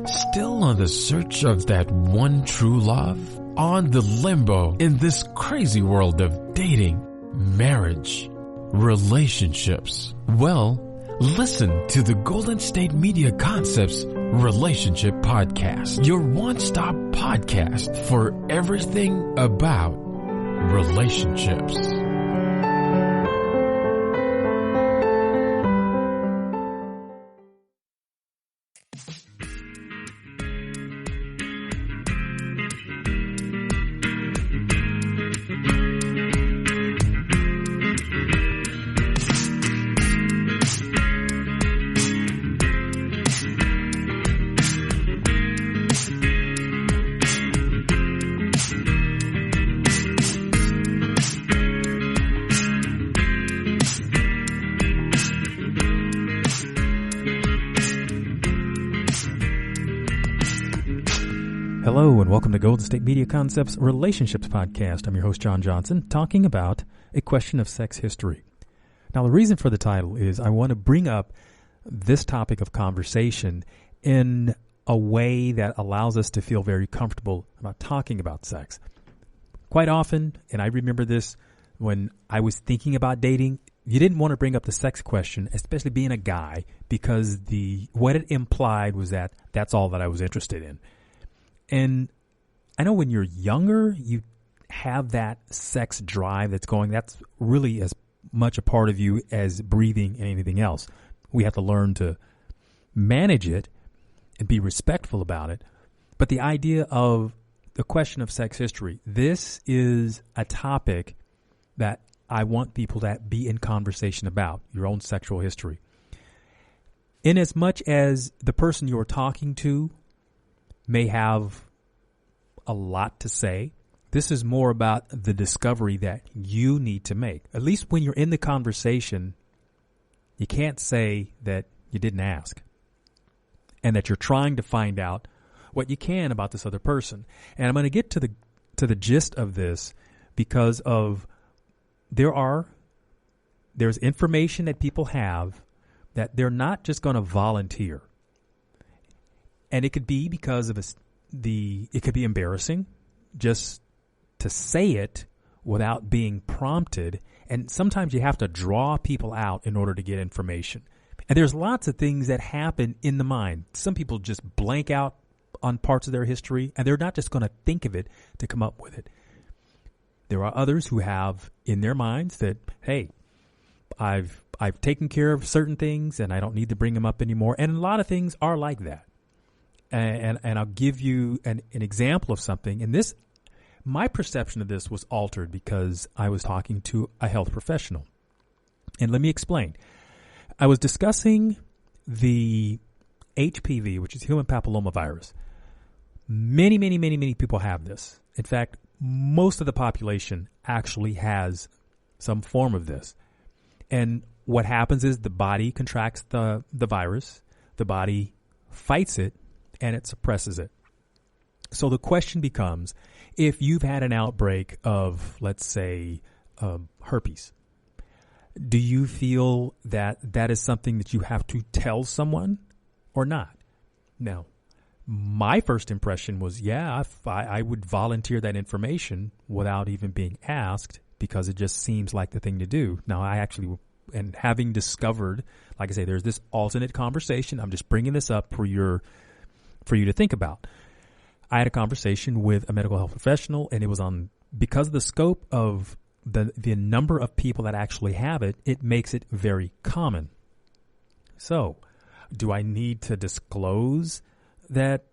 Still on the search of that one true love? On the limbo in this crazy world of dating, marriage, relationships? Well, listen to the Golden State Media Concepts Relationship Podcast, your one-stop podcast for everything about relationships. Hello and welcome to Golden State Media Concepts Relationships Podcast. I'm your host, John Johnson, talking about a question of sex history. Now, the reason for the title is I want to bring up this topic of conversation in a way that allows us to feel very comfortable about talking about sex. Quite often, and I remember this when I was thinking about dating, you didn't want to bring up the sex question, especially being a guy, because what it implied was that that's all that I was interested in. And I know when you're younger, you have that sex drive that's going. That's really as much a part of you as breathing and anything else. We have to learn to manage it and be respectful about it. But the idea of the question of sex history, this is a topic that I want people to be in conversation about, your own sexual history. In as much as the person you're talking to may have a lot to say, this is more about the discovery that you need to make. At least when you're in the conversation, you can't say that you didn't ask and that you're trying to find out what you can about this other person. And I'm going to get to the gist of this because of there's information that people have that they're not just going to volunteer. And it could be because of it could be embarrassing just to say it without being prompted. And sometimes you have to draw people out in order to get information. And there's lots of things that happen in the mind. Some people just blank out on parts of their history, and they're not just going to think of it to come up with it. There are others who have in their minds that, hey, I've taken care of certain things and I don't need to bring them up anymore. And a lot of things are like that. And I'll give you an example of something. And my perception of this was altered because I was talking to a health professional. And let me explain. I was discussing the HPV, which is human papillomavirus. Many, many, many, many people have this. In fact, most of the population actually has some form of this. And what happens is the body contracts the virus, the body fights it, and it suppresses it. So the question becomes, if you've had an outbreak of, let's say, herpes, do you feel that that is something that you have to tell someone or not? Now, my first impression was, yeah, I would volunteer that information without even being asked because it just seems like the thing to do. Now, and having discovered, like I say, there's this alternate conversation. I'm just bringing this up for you to think about. I had a conversation with a medical health professional, and it was because of the scope of the number of people that actually have it, it makes it very common. So, do I need to disclose that,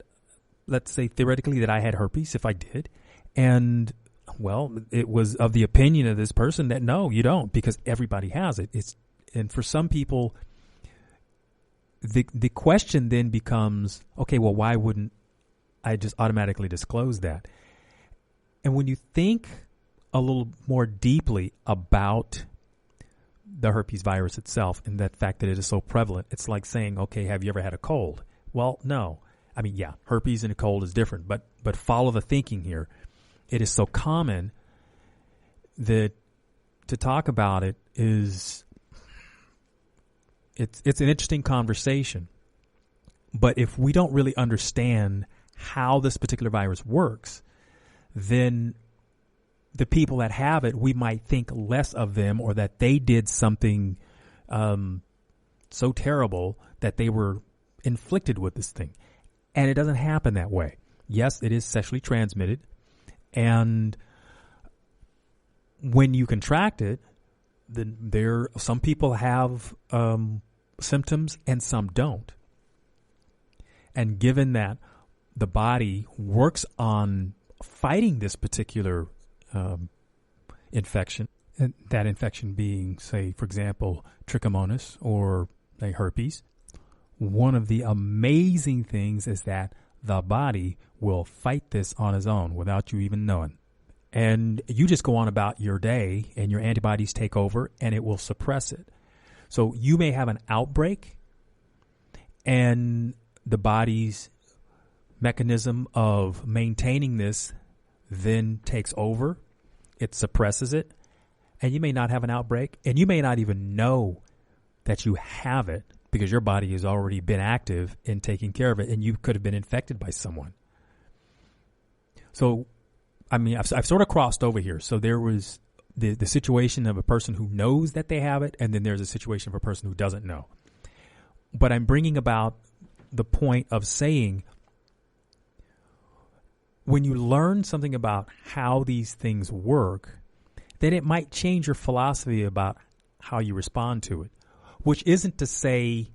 let's say theoretically, that I had herpes if I did? And, well, it was of the opinion of this person that no, you don't, because everybody has it. And for some people, the question then becomes, okay, well, why wouldn't I just automatically disclose that? And when you think a little more deeply about the herpes virus itself and that fact that it is so prevalent, it's like saying, okay, have you ever had a cold? Well, no. I mean, yeah, herpes and a cold is different, but follow the thinking here. It is so common that to talk about it is it's an interesting conversation. But if we don't really understand how this particular virus works, then the people that have it, we might think less of them, or that they did something so terrible that they were inflicted with this thing. And it doesn't happen that way. Yes, it is sexually transmitted. And when you contract it, then some people have symptoms and some don't. And given that the body works on fighting this particular infection, and that infection being, say, for example, trichomonas or herpes, one of the amazing things is that the body will fight this on its own without you even knowing. And you just go on about your day and your antibodies take over and it will suppress it. So you may have an outbreak and the body's mechanism of maintaining this then takes over. It suppresses it. And you may not have an outbreak, and you may not even know that you have it because your body has already been active in taking care of it, and you could have been infected by someone. So, I mean, I've sort of crossed over here. So there was the situation of a person who knows that they have it, and then there's a situation of a person who doesn't know. But I'm bringing about the point of saying, when you learn something about how these things work, then it might change your philosophy about how you respond to it, which isn't to say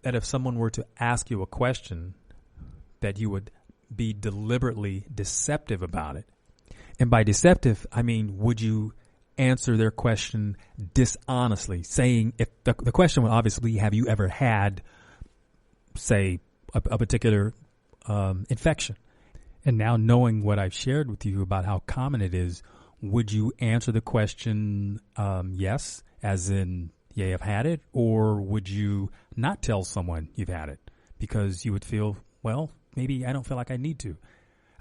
that if someone were to ask you a question that you would be deliberately deceptive about it. And by deceptive, I mean, would you answer their question dishonestly, saying, if the question would obviously, have you ever had, say, a particular infection? And now, knowing what I've shared with you about how common it is, would you answer the question yes, as in, yeah, I've had it? Or would you not tell someone you've had it because you would feel, well, maybe I don't feel like I need to?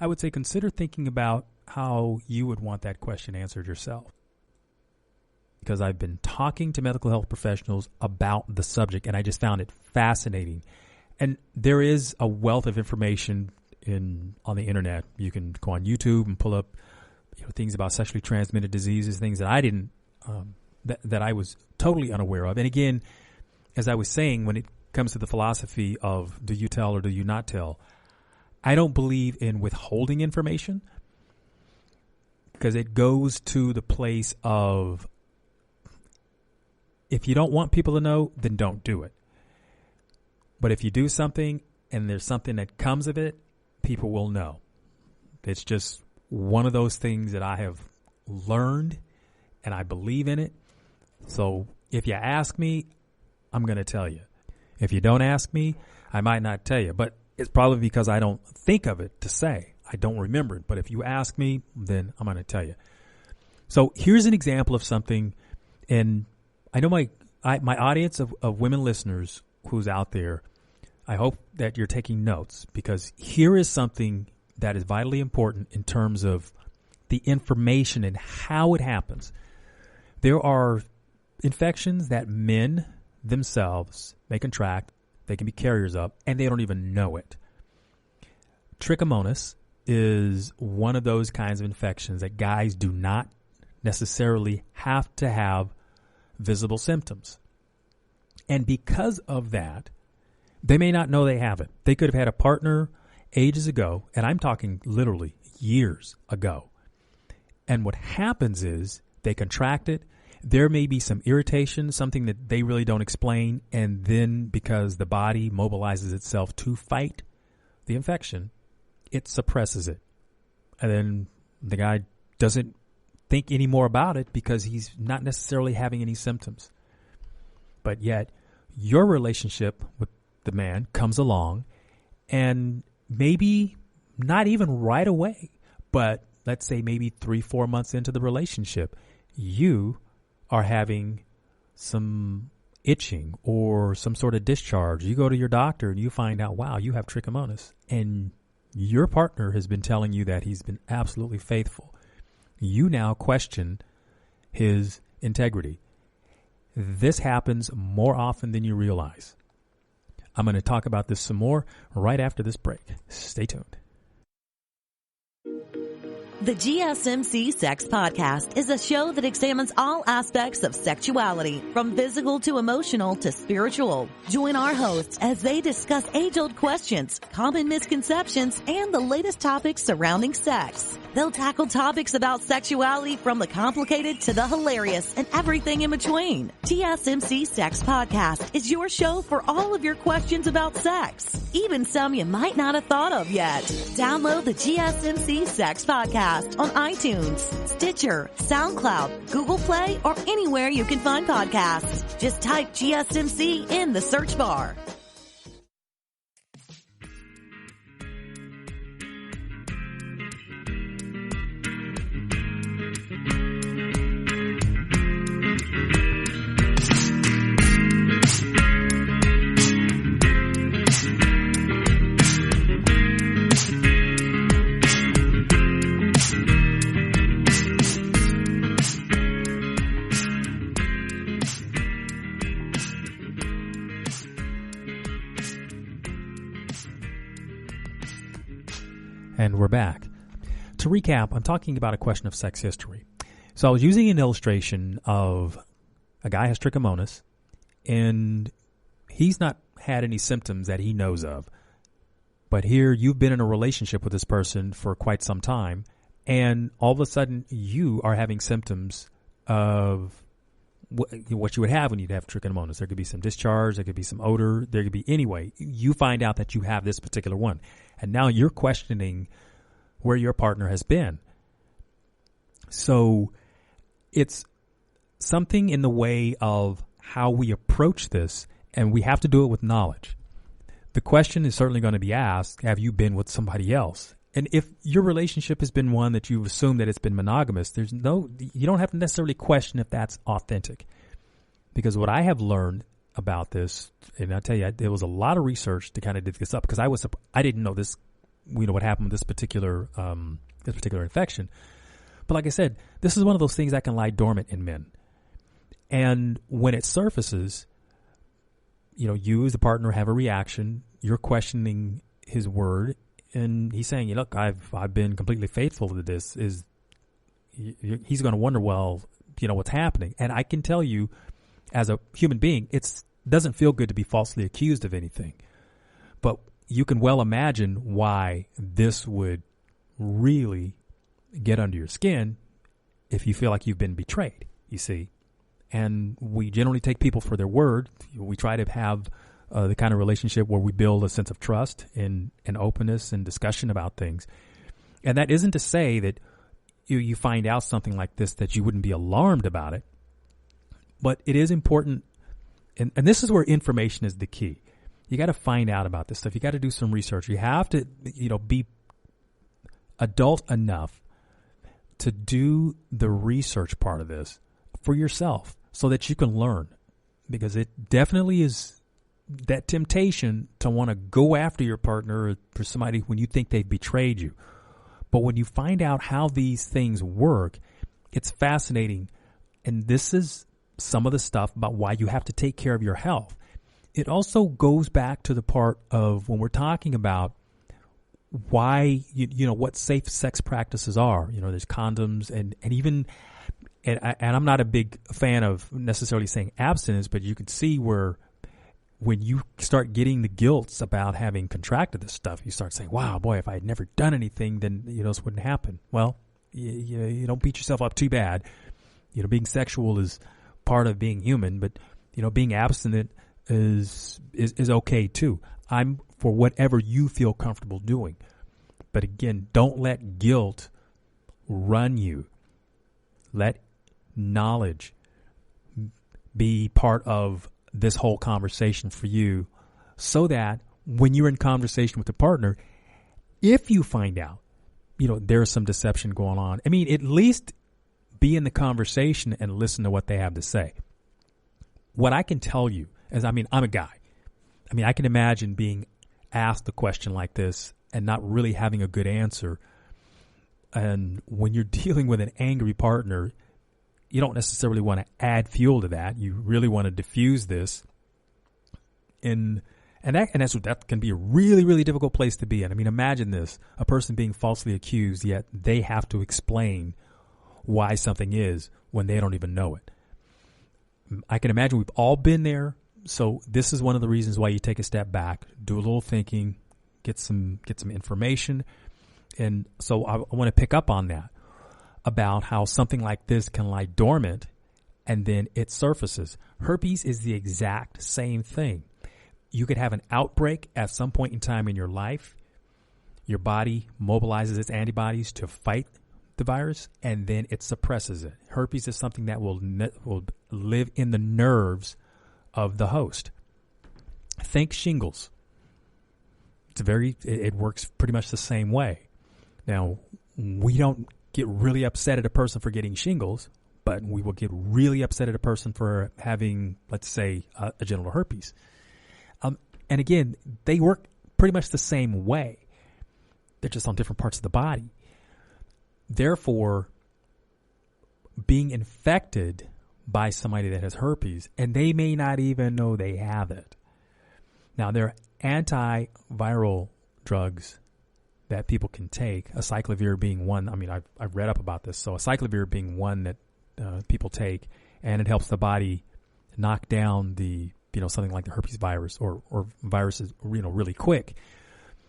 I would say consider thinking about how you would want that question answered yourself. Because I've been talking to medical health professionals about the subject, and I just found it fascinating. And there is a wealth of information on the internet. You can go on YouTube and pull up things about sexually transmitted diseases, things that I didn't, that I was totally unaware of. And again, as I was saying, when it comes to the philosophy of do you tell or do you not tell, I don't believe in withholding information, because it goes to the place of, if you don't want people to know, then don't do it. But if you do something and there's something that comes of it, people will know. It's just one of those things that I have learned, and I believe in it. So if you ask me, I'm going to tell you. If you don't ask me, I might not tell you. But it's probably because I don't think of it to say. I don't remember it. But if you ask me, then I'm going to tell you. So here's an example of something, and I know my audience of women listeners who's out there, I hope that you're taking notes, because here is something that is vitally important in terms of the information and how it happens. There are infections that men themselves may contract. They can be carriers of, and they don't even know it. Trichomonas is one of those kinds of infections that guys do not necessarily have to have visible symptoms. And because of that, they may not know they have it. They could have had a partner ages ago, and I'm talking literally years ago. And what happens is they contract it. There may be some irritation, something that they really don't explain. And then because the body mobilizes itself to fight the infection, it suppresses it. And then the guy doesn't think any more about it because he's not necessarily having any symptoms. But yet your relationship with the man comes along, and maybe not even right away, but let's say maybe 3-4 months into the relationship, you are having some itching or some sort of discharge. You go to your doctor and you find out, wow, you have trichomonas, and your partner has been telling you that he's been absolutely faithful. You now question his integrity. This happens more often than you realize. I'm going to talk about this some more right after this break. Stay tuned. The GSMC Sex Podcast is a show that examines all aspects of sexuality, from physical to emotional to spiritual. Join our hosts as they discuss age-old questions, common misconceptions, and the latest topics surrounding sex. They'll tackle topics about sexuality from the complicated to the hilarious and everything in between. GSMC Sex Podcast is your show for all of your questions about sex, even some you might not have thought of yet. Download the GSMC Sex Podcast on iTunes, Stitcher, SoundCloud, Google Play, or anywhere you can find podcasts. Just type GSMC in the search bar. And we're back. To recap, I'm talking about a question of sex history. So I was using an illustration of a guy has trichomonas, and he's not had any symptoms that he knows of. But here you've been in a relationship with this person for quite some time, and all of a sudden you are having symptoms of what you would have when you'd have trichomonas. There could be some discharge, there could be some odor, there could be anyway. You find out that you have this particular one. And now you're questioning where your partner has been. So it's something in the way of how we approach this, and we have to do it with knowledge. The question is certainly going to be asked, have you been with somebody else? And if your relationship has been one that you've assumed that it's been monogamous, you don't have to necessarily question if that's authentic. Because what I have learned about this, and I'll tell you, there was a lot of research to kind of dig this up, because I didn't know this, what happened with this particular infection. But like I said, this is one of those things that can lie dormant in men. And when it surfaces, you as the partner have a reaction, you're questioning his word, and he's saying, look, I've been completely faithful to this. He's going to wonder, well, what's happening? And I can tell you, as a human being, it doesn't feel good to be falsely accused of anything. But you can well imagine why this would really get under your skin if you feel like you've been betrayed, you see. And we generally take people for their word. We try to have the kind of relationship where we build a sense of trust and openness and discussion about things. And that isn't to say that you find out something like this that you wouldn't be alarmed about it. But it is important, and this is where information is the key. You got to find out about this stuff. You got to do some research. You have to, be adult enough to do the research part of this for yourself so that you can learn. Because it definitely is that temptation to want to go after your partner or for somebody when you think they've betrayed you. But when you find out how these things work, it's fascinating. And this is some of the stuff about why you have to take care of your health. It also goes back to the part of when we're talking about why, what safe sex practices are. There's condoms and even, and I'm not a big fan of necessarily saying abstinence, but you can see where when you start getting the guilt about having contracted this stuff, you start saying, wow, boy, if I had never done anything, then, this wouldn't happen. Well, you don't beat yourself up too bad. Being sexual is part of being human, but, being abstinent is okay too. I'm for whatever you feel comfortable doing. But again, don't let guilt run you. Let knowledge be part of this whole conversation for you, so that when you're in conversation with a partner, if you find out, there's some deception going on, at least be in the conversation and listen to what they have to say. What I can tell you is, I'm a guy. I can imagine being asked a question like this and not really having a good answer. And when you're dealing with an angry partner, you don't necessarily want to add fuel to that. You really want to diffuse this and And that can be a really, really difficult place to be in. I mean, imagine this, a person being falsely accused, yet they have to explain why something is when they don't even know it. I can imagine we've all been there. So this is one of the reasons why you take a step back, do a little thinking, get some information. And so I want to pick up on that, about how something like this can lie dormant and then it surfaces. Herpes is the exact same thing. You could have an outbreak at some point in time in your life. Your body mobilizes its antibodies to fight the virus, and then it suppresses it. Herpes is something that will live in the nerves of the host. Think shingles. It works pretty much the same way. Now, we don't get really upset at a person for getting shingles, but we will get really upset at a person for having, let's say, a genital herpes. And again, they work pretty much the same way. They're just on different parts of the body. Therefore, being infected by somebody that has herpes, and they may not even know they have it. Now, there are antiviral drugs that people can take, acyclovir being one. I mean, I've read up about this. So acyclovir being one that people take, and it helps the body knock down something like the herpes virus or viruses, really quick.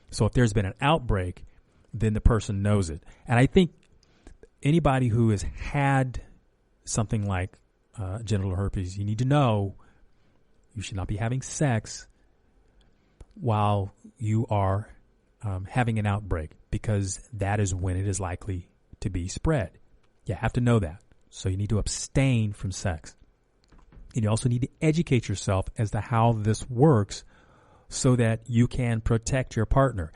So if there's been an outbreak, then the person knows it. And I think anybody who has had something like genital herpes, you need to know you should not be having sex while you are having an outbreak, because that is when it is likely to be spread. You have to know that. So you need to abstain from sex. And you also need to educate yourself as to how this works so that you can protect your partner.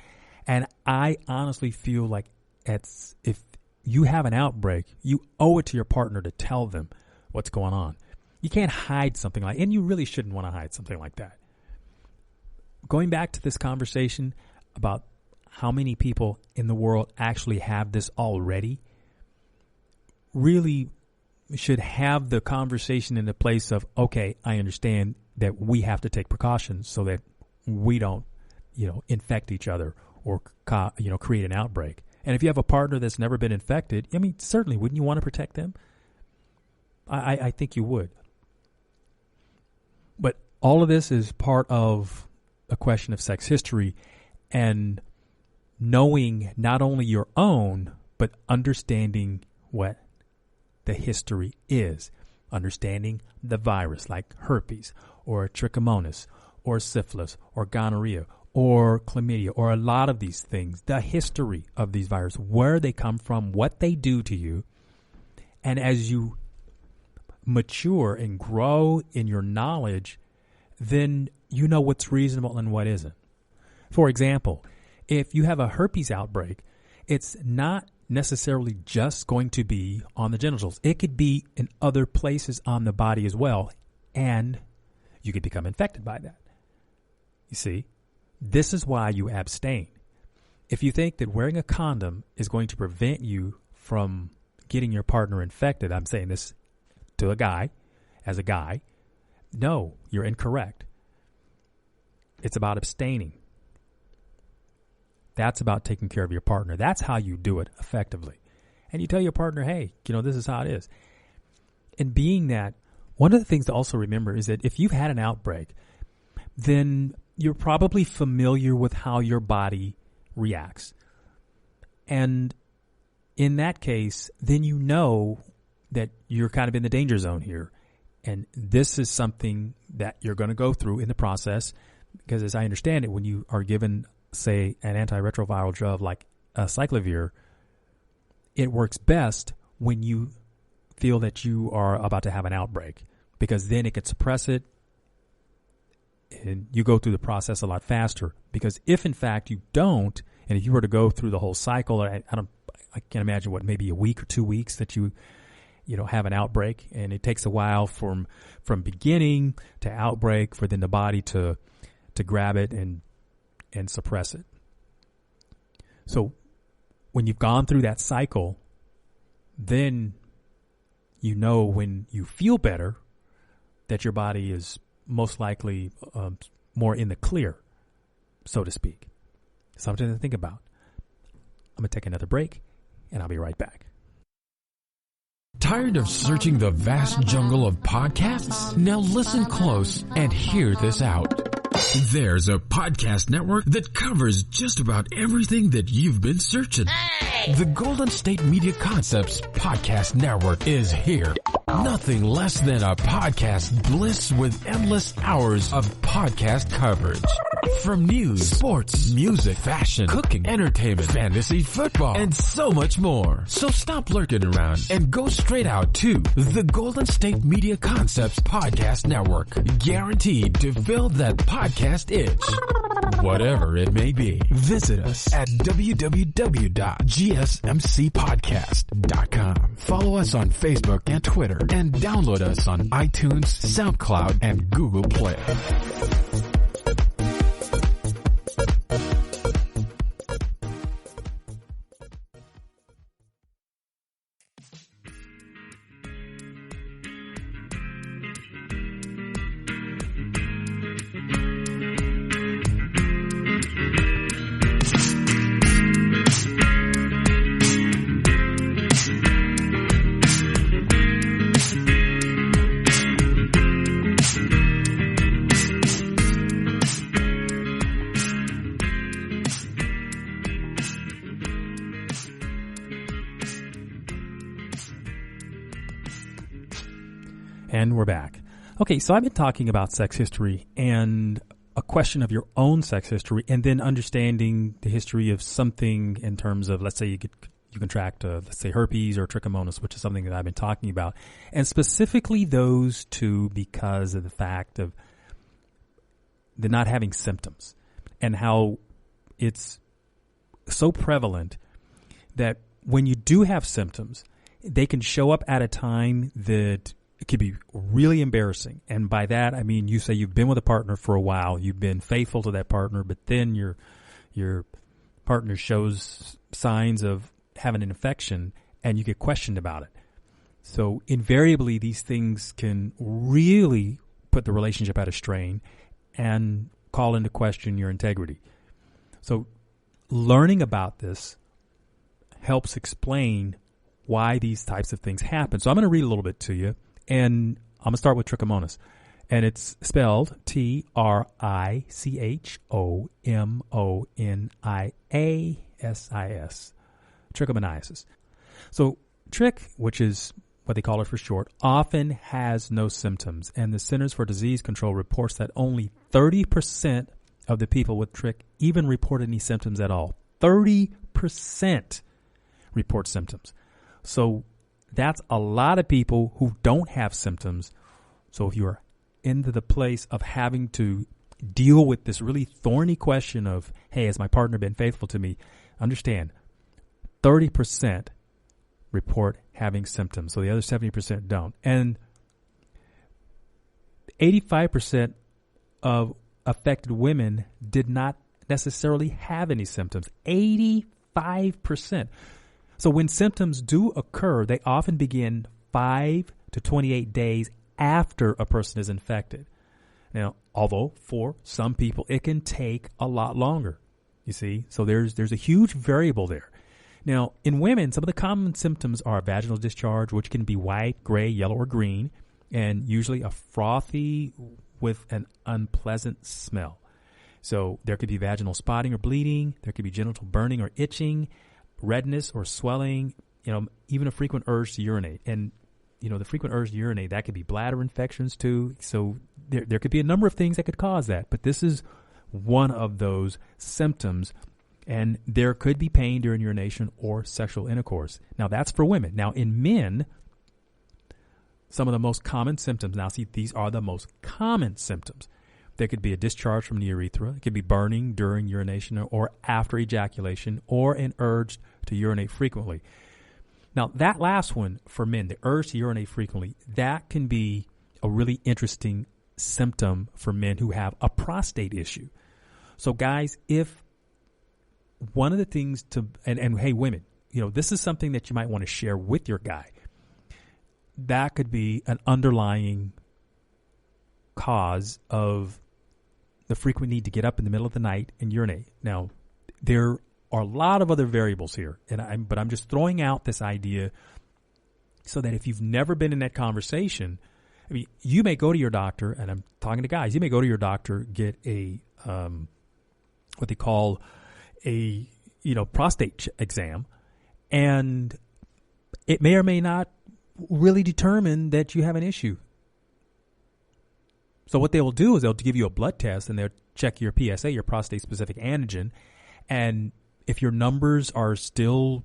And I honestly feel like if you have an outbreak, you owe it to your partner to tell them what's going on. You can't hide something and you really shouldn't want to hide something like that. Going back to this conversation about how many people in the world actually have this already, really should have the conversation in the place of, okay, I understand that we have to take precautions so that we don't, infect each other or, create an outbreak. And if you have a partner that's never been infected, I mean, certainly, wouldn't you want to protect them? I think you would. But all of this is part of a question of sex history and knowing not only your own, but understanding what the history is. Understanding the virus like herpes or trichomonas or syphilis or gonorrhea or chlamydia or a lot of these things. The history of these viruses, where they come from, what they do to you. And as you mature and grow in your knowledge, then you know what's reasonable and what isn't. For example, if you have a herpes outbreak, it's not necessarily just going to be on the genitals. It could be in other places on the body as well, and you could become infected by that. You see, this is why you abstain. If you think that wearing a condom is going to prevent you from getting your partner infected, I'm saying this to a guy, as a guy, no, you're incorrect. It's about abstaining. That's about taking care of your partner. That's how you do it effectively. And you tell your partner, hey, this is how it is. And being that, one of the things to also remember is that if you've had an outbreak, then you're probably familiar with how your body reacts. And in that case, then you know that you're kind of in the danger zone here. And this is something that you're going to go through in the process, because as I understand it, when you are given, say, an antiretroviral drug like acyclovir, it works best when you feel that you are about to have an outbreak, because then it could suppress it and you go through the process a lot faster. Because if in fact you don't, and if you were to go through the whole cycle, I can't imagine maybe a week or 2 weeks that you have an outbreak, and it takes a while from beginning to outbreak for then the body to grab it and suppress it. So when you've gone through that cycle, then when you feel better that your body is most likely more in the clear. so to speak. Something to think about. I'm going to take another break, and I'll be right back. Tired of searching the vast jungle of podcasts? Now listen close and hear this out. There's a podcast network that covers just about everything that you've been searching. Hey! The Golden State Media Concepts Podcast Network is here. Nothing less than a podcast bliss with endless hours of podcast coverage. From news, sports, music, fashion, cooking, entertainment, fantasy, football, and so much more. So stop lurking around and go straight out to the Golden State Media Concepts Podcast Network. Guaranteed to fill that podcast itch. Whatever it may be. Visit us at www.gsmcpodcast.com. Follow us on Facebook and Twitter and download us on iTunes, SoundCloud, and Google Play. And we're back. Okay, so I've been talking about sex history and a question of your own sex history, and then understanding the history of something in terms of, let's say you contract, let's say herpes or trichomonas, which is something that I've been talking about, and specifically those two because of the fact of the not having symptoms and how it's so prevalent that when you do have symptoms, they can show up at a time that it could be really embarrassing. And by that, I mean, you say you've been with a partner for a while, you've been faithful to that partner, but then your partner shows signs of having an infection and you get questioned about it. So invariably, these things can really put the relationship at a strain and call into question your integrity. So learning about this helps explain why these types of things happen. So I'm going to read a little bit to you. And I'm going to start with trichomonas. And it's spelled Trichomoniasis. Trichomoniasis. So trich, which is what they call it for short, often has no symptoms. And the Centers for Disease Control reports that only 30% of the people with trich even report any symptoms at all. 30% report symptoms. So that's a lot of people who don't have symptoms. So if you're into the place of having to deal with this really thorny question of, hey, has my partner been faithful to me? Understand, 30% report having symptoms. So the other 70% don't. And 85% of affected women did not necessarily have any symptoms. 85%. So when symptoms do occur, they often begin 5 to 28 days after a person is infected. Now, although for some people it can take a lot longer, you see. So there's a huge variable there. Now, in women, some of the common symptoms are vaginal discharge, which can be white, gray, yellow, or green, and usually a frothy with an unpleasant smell. So there could be vaginal spotting or bleeding. There could be genital burning or itching, redness or swelling, even a frequent urge to urinate. And, the frequent urge to urinate, that could be bladder infections too. So there could be a number of things that could cause that. But this is one of those symptoms. And there could be pain during urination or sexual intercourse. Now, that's for women. Now, in men, some of the most common symptoms. Now, see, these are the most common symptoms. There could be a discharge from the urethra. It could be burning during urination or after ejaculation, or an urge to urinate frequently. Now, that last one for men, the urge to urinate frequently, that can be a really interesting symptom for men who have a prostate issue. So, guys, if one of the things and hey, women, this is something that you might want to share with your guy. That could be an underlying cause of the frequent need to get up in the middle of the night and urinate. Now, there are a lot of other variables here, but I'm just throwing out this idea so that if you've never been in that conversation, I mean, you may go to your doctor, and I'm talking to guys, you may go to your doctor, get a what they call a prostate exam, and it may or may not really determine that you have an issue. So what they will do is they'll give you a blood test, and they'll check your PSA, your prostate-specific antigen, and if your numbers are still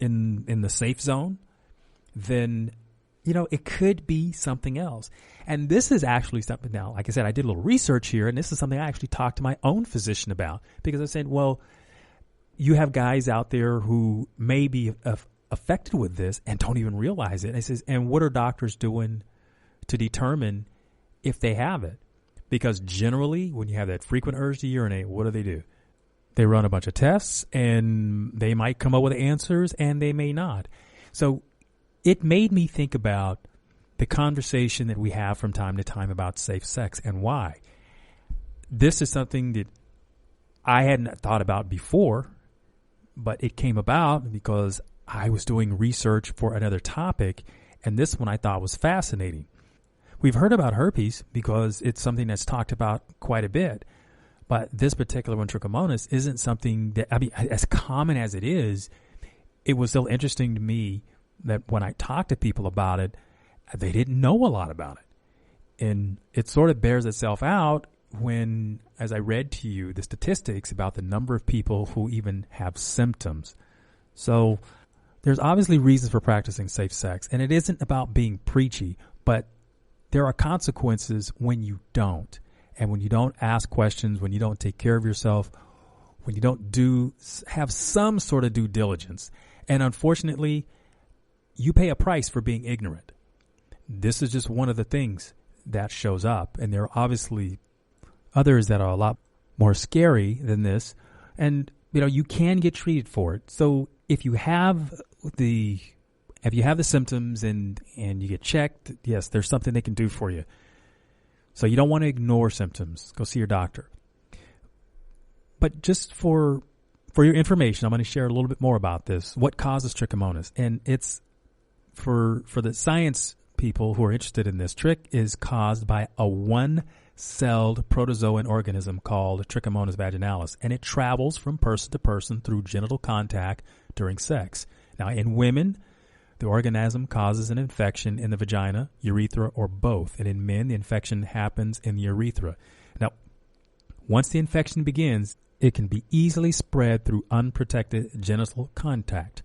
in the safe zone, then it could be something else. And this is actually something now, like I said, I did a little research here, and this is something I actually talked to my own physician about, because I said, well, you have guys out there who may be affected with this and don't even realize it. And I says, and what are doctors doing to determine if they have it? Because generally, when you have that frequent urge to urinate, what do? They run a bunch of tests, and they might come up with answers, and they may not. So it made me think about the conversation that we have from time to time about safe sex and why. This is something that I hadn't thought about before, but it came about because I was doing research for another topic, and this one I thought was fascinating. We've heard about herpes because it's something that's talked about quite a bit, but this particular one, trichomonas, isn't something that, as common as it is, it was still interesting to me that when I talked to people about it, they didn't know a lot about it. And it sort of bears itself out when, as I read to you, the statistics about the number of people who even have symptoms. So there's obviously reasons for practicing safe sex, and it isn't about being preachy, but there are consequences when you don't. And when you don't ask questions, when you don't take care of yourself, when you don't have some sort of due diligence. And unfortunately, you pay a price for being ignorant. This is just one of the things that shows up. And there are obviously others that are a lot more scary than this. And, you can get treated for it. So if you have the symptoms and you get checked, yes, there's something they can do for you. So you don't want to ignore symptoms. Go see your doctor. But just for your information, I'm going to share a little bit more about this. What causes trichomonas? And it's for the science people who are interested in this, trick is caused by a one-celled protozoan organism called Trichomonas vaginalis, and it travels from person to person through genital contact during sex. Now, in women, the organism causes an infection in the vagina, urethra, or both. And in men, the infection happens in the urethra. Now, once the infection begins, it can be easily spread through unprotected genital contact.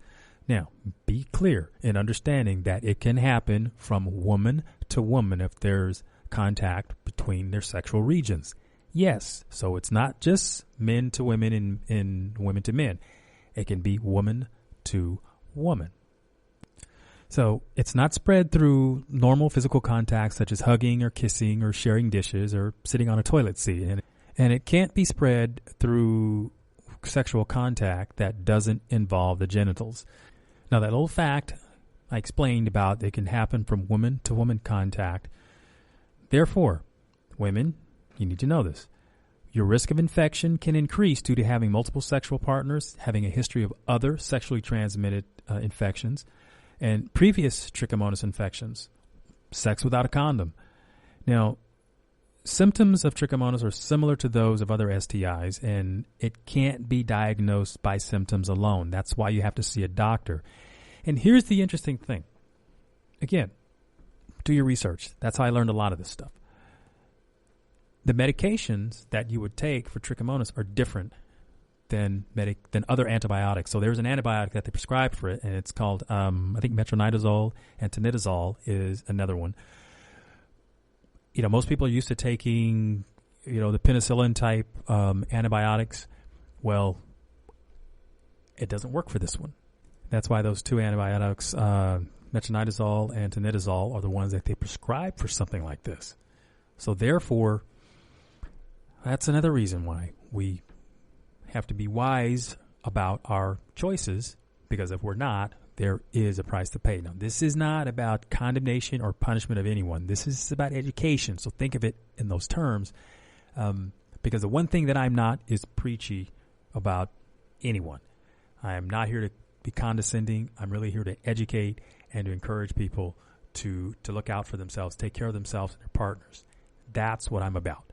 Now, be clear in understanding that it can happen from woman to woman if there's contact between their sexual regions. Yes, so it's not just men to women and women to men. It can be woman to woman. So it's not spread through normal physical contact such as hugging or kissing or sharing dishes or sitting on a toilet seat. And it can't be spread through sexual contact that doesn't involve the genitals. Now, that little fact I explained about it can happen from woman to woman contact. Therefore, women, you need to know this. Your risk of infection can increase due to having multiple sexual partners, having a history of other sexually transmitted infections, and previous trichomonas infections, sex without a condom. Now, symptoms of trichomonas are similar to those of other STIs, and it can't be diagnosed by symptoms alone. That's why you have to see a doctor. And here's the interesting thing. Again, do your research. That's how I learned a lot of this stuff. The medications that you would take for trichomonas are different than other antibiotics. So there's an antibiotic that they prescribe for it, and it's called, I think metronidazole, and tinidazole is another one. Most people are used to taking, the penicillin type antibiotics. Well, it doesn't work for this one. That's why those two antibiotics, metronidazole and tinidazole, are the ones that they prescribe for something like this. So therefore, that's another reason why we have to be wise about our choices, because if we're not, there is a price to pay. Now, this is not about condemnation or punishment of anyone. This is about education. So think of it in those terms. Because the one thing that I'm not is preachy about anyone. I am not here to be condescending. I'm really here to educate and to encourage people to look out for themselves, take care of themselves and their partners. That's what I'm about.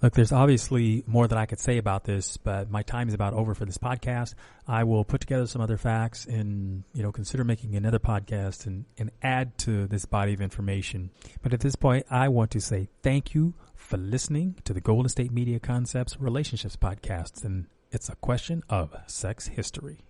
Look, there's obviously more that I could say about this, but my time is about over for this podcast. I will put together some other facts and, consider making another podcast and add to this body of information. But at this point, I want to say thank you for listening to the Golden State Media Concepts Relationships Podcast. And it's a question of sex history.